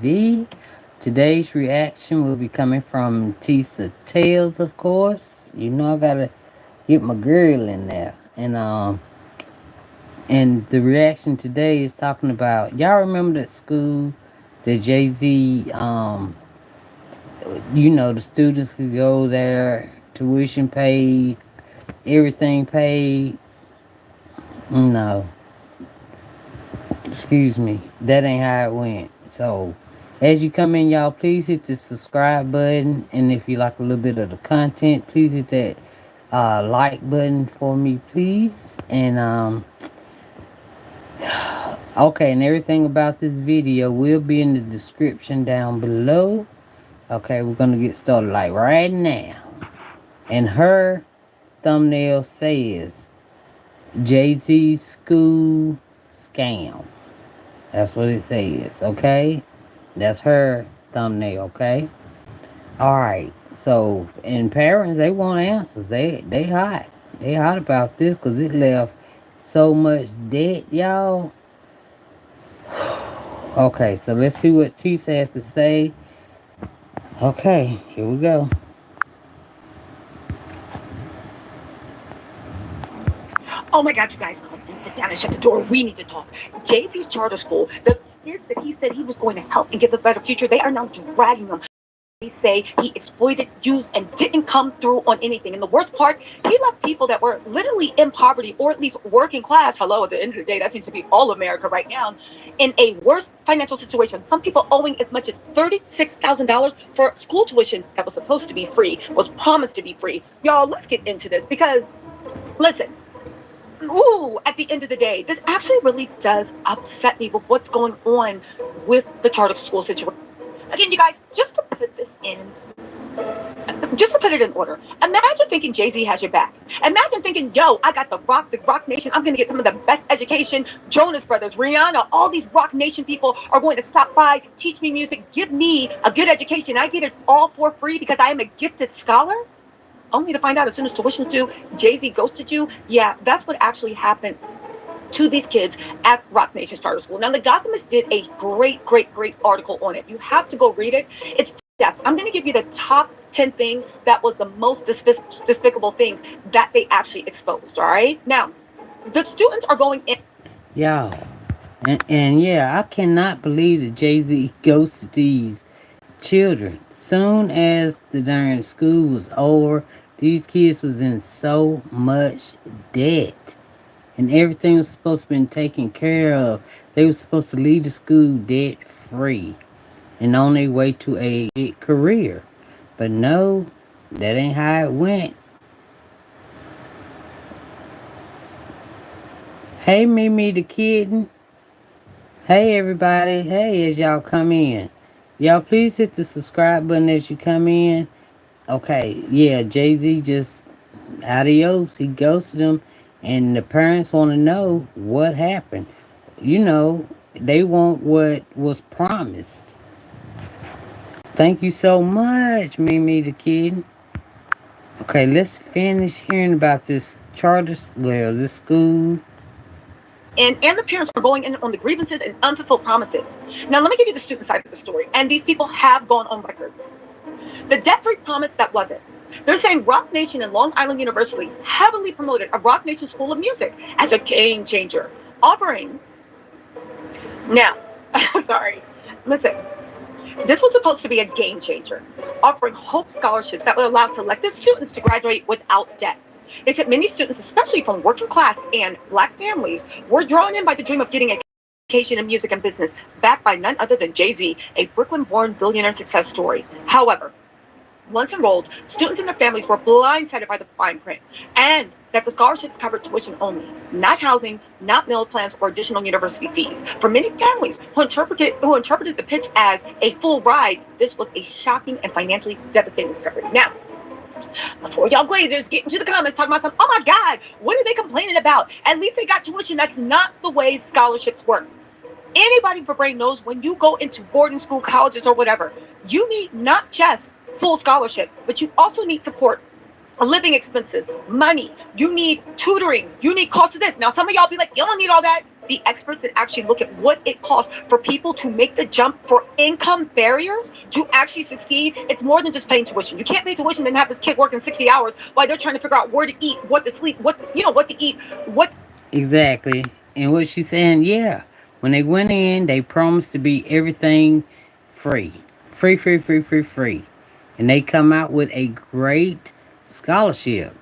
TV. Today's reaction will be coming from Tisa Tales, of course. You know I gotta get my girl in there. And the reaction today is talking about y'all remember that school that Jay-Z the students could go there, tuition paid, everything paid. No, excuse me. That ain't how it went. So, as you come in, y'all, please hit the subscribe button. And if you like a little bit of the content, please hit that like button for me, please. Okay, and everything about this video will be in the description down below. Okay, we're gonna get started like right now. And her thumbnail says Jay-Z school scam. That's what it says, okay? That's her thumbnail, okay? Alright. So and parents they want answers. They hot. They hot about this because it left so much debt, y'all. Okay, so let's see what Tisa has to say. Okay, here we go. Oh my God, you guys come and sit down and shut the door. We need to talk. Jay-Z's charter school, the kids that he said he was going to help and give a better future, they are now dragging him. They say he exploited, used, and didn't come through on anything. And the worst part, he left people that were literally in poverty or at least working class. Hello, at the end of the day, that seems to be all America right now, in a worse financial situation. Some people owing as much as $36,000 for school tuition that was supposed to be free, was promised to be free. Y'all, let's get into this because, listen, at the end of the day, this actually really does upset me with what's going on with the charter school situation. Again, you guys, just to put this in, just to put it in order, imagine thinking Jay-Z has your back. Imagine thinking, yo, I got the Rock Nation. I'm going to get some of the best education. Jonas Brothers, Rihanna, all these Rock Nation people are going to stop by, teach me music, give me a good education. I get it all for free because I am a gifted scholar. Only to find out as soon as tuition's due, Jay-Z ghosted you. Yeah, that's what actually happened to these kids at Rock Nation's charter school. Now, the Gothamist did a great article on it. You have to go read it. It's depth. I'm going to give you the top 10 things that was the most despicable things that they actually exposed. All right. Now, the students are going in. Y'all. And yeah, I cannot believe that Jay-Z ghosted these children. Soon as the darn school was over, these kids was in so much debt. And everything was supposed to be taken care of. They were supposed to leave the school debt free and on their way to a career. But no, that ain't how it went. Hey Mimi the kitten. Hey everybody. Hey as y'all come in. Y'all please hit the subscribe button as you come in. Okay, yeah, Jay-Z just adios. He ghosted them and the parents want to know what happened. They want what was promised. Thank you so much, Mimi the kid. Okay, let's finish hearing about this this school. And the parents are going in on the grievances and unfulfilled promises. Now, let me give you the student side of the story. And these people have gone on record. The debt-free promise that wasn't. They're saying Rock Nation and Long Island University heavily promoted a Rock Nation School of Music as a game changer, offering. Now, sorry, listen. This was supposed to be a game changer, offering Hope scholarships that would allow selected students to graduate without debt. They said many students, especially from working class and Black families, were drawn in by the dream of getting an education in music and business, backed by none other than Jay-Z, a Brooklyn-born billionaire success story. However, once enrolled, students and their families were blindsided by the fine print, and that the scholarships covered tuition only, not housing, not meal plans, or additional university fees. For many families who interpreted the pitch as a full ride, this was a shocking and financially devastating discovery. Now, before y'all Glazers get into the comments talking about oh my God, what are they complaining about? At least they got tuition. That's not the way scholarships work. Anybody with a brain knows when you go into boarding school, colleges, or whatever, you need not just full scholarship, but you also need support, living expenses, money. You need tutoring. You need cost of this. Now, some of y'all be like, you don't need all that. the experts that actually look at what it costs for people to make the jump for income barriers to actually succeed, it's more than just paying tuition. You can't pay tuition and have this kid working 60 hours while they're trying to figure out where to eat, what to sleep, what to eat, what. Exactly. And what she's saying, yeah. When they went in, they promised to be everything free. Free, free, free, free, free. And they come out with a great scholarship.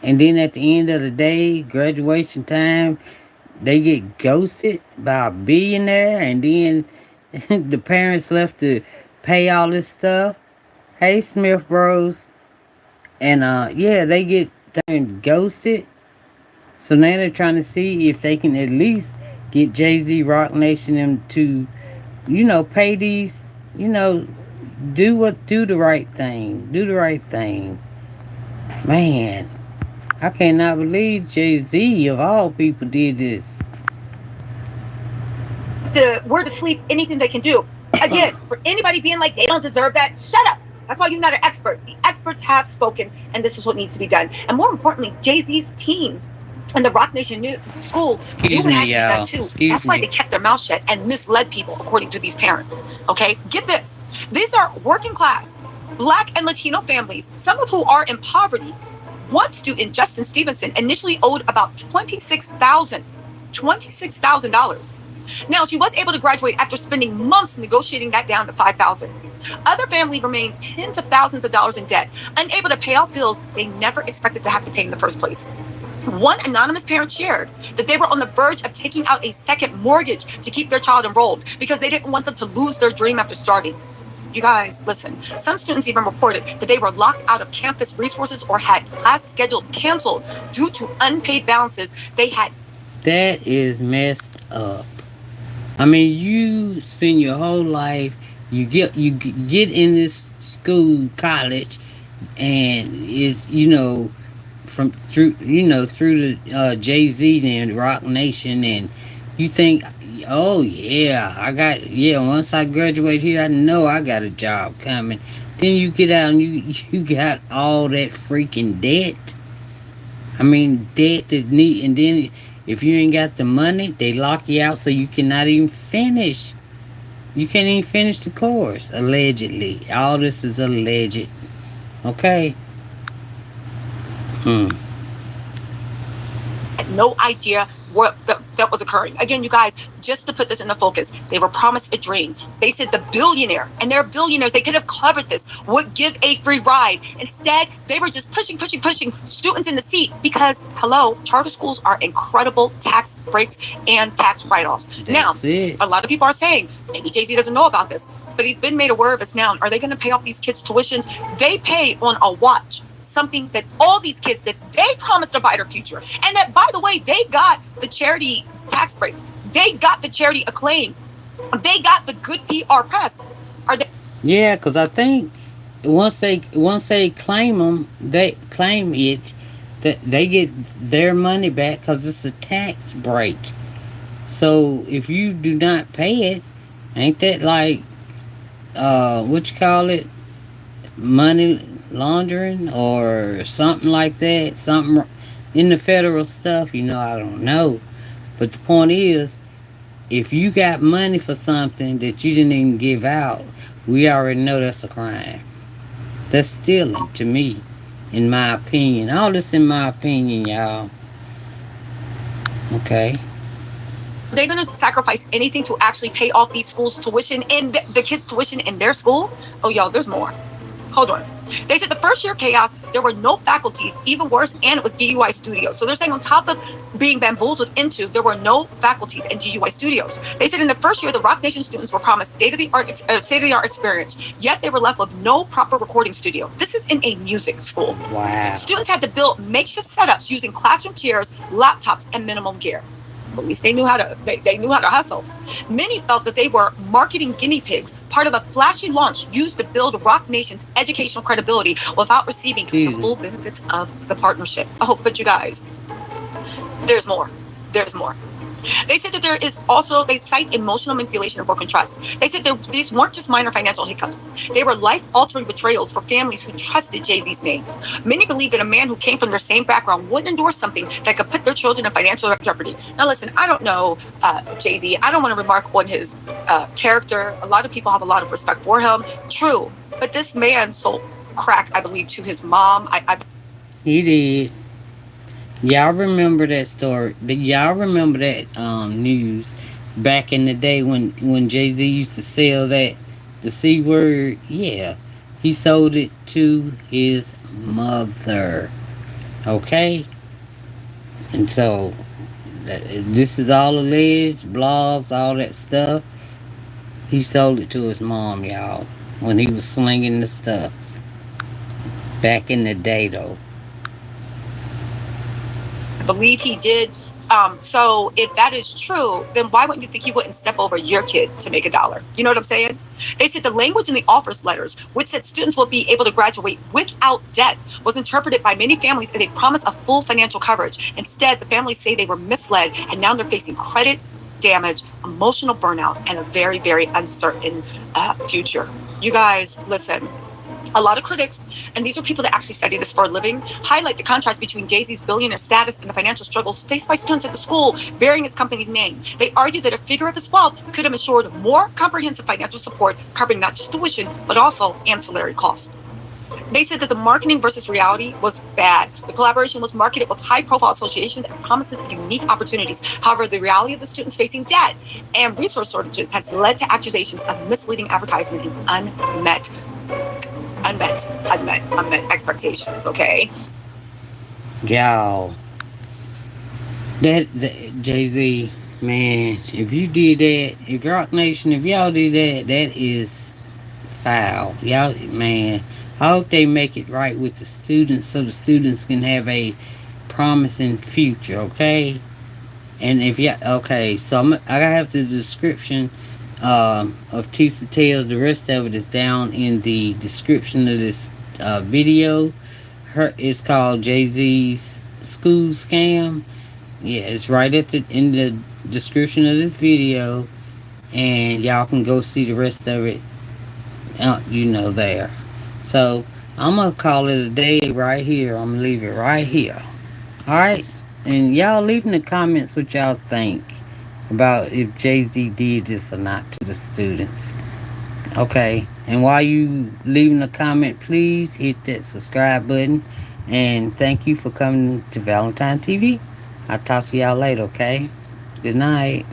And then at the end of the day, graduation time, they get ghosted by a billionaire. And then the parents left to pay all this stuff. Hey, Smith Bros. And yeah, they get turned ghosted. So now they're trying to see if they can at least get Jay Z, Rock Nation, them to, pay these, you know, do the right thing, do the right thing. Man, I cannot believe Jay Z of all people did this. Where to sleep, anything they can do. Again, for anybody being like they don't deserve that, shut up. That's why you're not an expert. The experts have spoken, and this is what needs to be done. And more importantly, Jay-Z's team and the Rock Nation school knew what had to be done too. That's why they kept their mouth shut and misled people, according to these parents. Okay, get this: these are working class, Black and Latino families, some of who are in poverty. One student, Justin Stevenson, initially owed about $26,000. Now, she was able to graduate after spending months negotiating that down to $5,000. Other family remained tens of thousands of dollars in debt, unable to pay off bills they never expected to have to pay in the first place. One anonymous parent shared that they were on the verge of taking out a second mortgage to keep their child enrolled because they didn't want them to lose their dream after starting. You guys, listen, some students even reported that they were locked out of campus resources or had class schedules canceled due to unpaid balances they had. That is messed up. I mean, you spend your whole life, you get in this school, college, and is from through the Jay Z and Rock Nation, and you think, oh yeah, once I graduate here, I know I got a job coming. Then you get out and you got all that freaking debt. I mean, debt that need, and then if you ain't got the money, they lock you out so you cannot even finish. You can't even finish the course, allegedly. All this is alleged. Okay? Had no idea what that was occurring. Again, you guys, just to put this into focus, they were promised a dream. They said the billionaire, and they're billionaires, they could have covered this, would give a free ride. Instead, they were just pushing students in the seat because, hello, charter schools are incredible tax breaks and tax write-offs. Now, a lot of people are saying, maybe Jay-Z doesn't know about this, but he's been made aware of this now. Are they going to pay off these kids' tuitions? They pay on a watch, something that all these kids that they promised a brighter future. And that, by the way, they got the charity tax breaks. They got the charity acclaim. They got the good PR press. Are they? Yeah, because I think once they claim them, they claim it, that they get their money back because it's a tax break. So if you do not pay it, ain't that like what you call it, money laundering or something like that? Something in the federal stuff, I don't know. But the point is, if you got money for something that you didn't even give out, we already know that's a crime. That's stealing to me, in my opinion. All this in my opinion, y'all. Okay. They're going to sacrifice anything to actually pay off these schools' tuition and the kids' tuition in their school? Oh, y'all, there's more. Hold on. They said the first year chaos, there were no faculties, even worse, and it was DUI studios. So they're saying on top of being bamboozled into, there were no faculties in DUI studios. They said in the first year, the Rock Nation students were promised state-of-the-art experience, yet they were left with no proper recording studio. This is in a music school. Wow. Students had to build makeshift setups using classroom chairs, laptops, and minimum gear. At least they knew how to hustle. Many felt that they were marketing guinea pigs, part of a flashy launch used to build Rock Nation's educational credibility without receiving the full benefits of the partnership. Oh, but you guys, there's more. There's more. They said that there is also, they cite emotional manipulation and broken trust. They said that these weren't just minor financial hiccups. They were life-altering betrayals for families who trusted Jay-Z's name. Many believe that a man who came from their same background wouldn't endorse something that could put their children in financial jeopardy. Now listen, I don't know Jay-Z. I don't want to remark on his character. A lot of people have a lot of respect for him. True. But this man sold crack, I believe, to his mom. He did. Y'all remember that story? Y'all remember that news back in the day when Jay Z used to sell that the C word? Yeah, he sold it to his mother. Okay, and so this is all alleged blogs, all that stuff. He sold it to his mom, y'all, when he was slinging the stuff back in the day, though. believe he did. So if that is true, then why wouldn't you think he wouldn't step over your kid to make a dollar? You know what I'm saying? They said the language in the offers letters, which said students will be able to graduate without debt, was interpreted by many families as a promise of full financial coverage. Instead, the families say they were misled, and now they're facing credit damage, emotional burnout, and a very, very uncertain future. You guys, listen, a lot of critics, and these are people that actually study this for a living, highlight the contrast between Jay-Z's billionaire status and the financial struggles faced by students at the school bearing his company's name. They argue that a figure of his wealth could have assured more comprehensive financial support, covering not just tuition, but also ancillary costs. They said that the marketing versus reality was bad. The collaboration was marketed with high-profile associations and promises of unique opportunities. However, the reality of the students facing debt and resource shortages has led to accusations of misleading advertisement and unmet expectations. Okay. Y'all, that Jay Z, man, if you did that, if Rock Nation, if y'all did that, that is foul. Y'all, man, I hope they make it right with the students so the students can have a promising future. Okay. And if yeah, okay, so I have the description of Tisa Tales. The rest of it is down in the description of this video. It's called Jay Z's School Scam. Yeah, it's right at the in the description of this video, and y'all can go see the rest of it. There. So I'm gonna call it a day right here. I'm gonna leave it right here. All right, and y'all leave in the comments what y'all think about if Jay Z did this or not to the students. Okay, and while you leaving a comment, please hit that subscribe button. And thank you for coming to Valentine TV. I'll talk to y'all later, okay? Good night.